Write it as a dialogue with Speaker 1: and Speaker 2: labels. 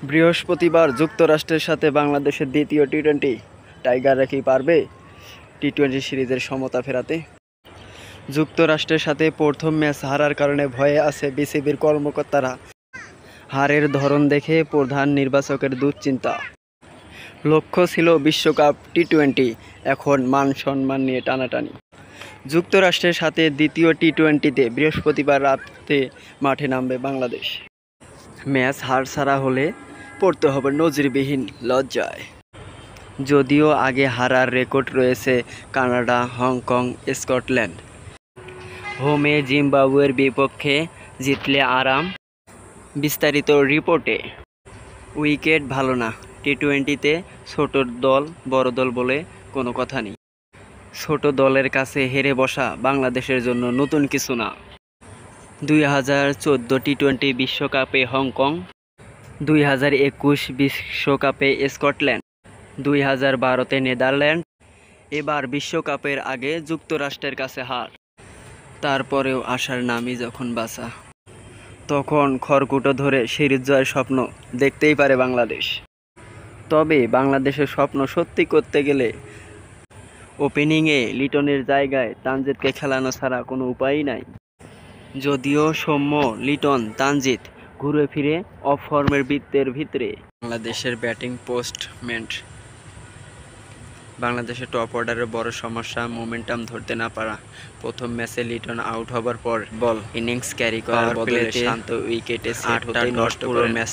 Speaker 1: বৃহস্পতিবার যুক্তরাষ্ট্রের সাথে বাংলাদেশের দ্বিতীয় টি-20। টাইগাররা কি পারবে টি-20 সিরিজের সমতা ফেরাতে? যুক্তরাষ্ট্রের সাথে প্রথম ম্যাচ হারার কারণে ভয়ে আছে বিসিবির কর্মকর্তারা। হারের ধরন দেখে প্রধান নির্বাচকের দুশ্চিন্তা। লক্ষ্য ছিল বিশ্বকাপ টি-20, এখন মান সম্মান নিয়ে টানাটানি। যুক্তরাষ্ট্রের সাথে দ্বিতীয় টি-20তে বৃহস্পতিবার রাতে মাঠে নামবে বাংলাদেশ। ম্যাচ হারছাড়া হলে পড়তে হবে নজিরবিহীন লজ্জায়। যদিও আগে হারার রেকর্ড রয়েছে কানাডা, হংকং, স্কটল্যান্ড। হোমে জিম্বাবুয়ের বিপক্ষে জিতলে আরাম। বিস্তারিত রিপোর্টে। উইকেট ভালো না, টি-20তে ছোট দল বড় দল বলে কোনো কথা নেই। ছোট দলের কাছে হেরে বসা বাংলাদেশের জন্য নতুন কিছু না। 2014 টি-20 বিশ্বকাপে হংকং, 2021 বিশ্বকাপে স্কটল্যান্ড, 2012তে নেদারল্যান্ড, এবার বিশ্বকাপের আগে যুক্তরাষ্ট্রের কাছে হার। তারপরেও আশার নামই যখন বাঁচা, তখন খড়কুটো ধরে সিরিজ জয়ের স্বপ্ন দেখতেই পারে বাংলাদেশ। তবে বাংলাদেশের স্বপ্ন সত্যি করতে গেলে ওপেনিংয়ে লিটনের জায়গায় তানজিদকে খেলানো ছাড়া কোনো উপায়ই নাই। যদিও সৌম্য, লিটন, তানজিদ ঘুরে ফিরে অফ ফর্মের বৃত্তের ভিতরে। বাংলাদেশের ব্যাটিং পোস্টমেন্ট। বাংলাদেশের টপ অর্ডারের বড় সমস্যা মোমেন্টাম ধরতে না পারা। প্রথম ম্যাচে লিটন আউট হবার পর বল ইনিংস ক্যারি করার বদলে শান্ত উইকেটে সেট হতে নষ্ট করে ম্যাচ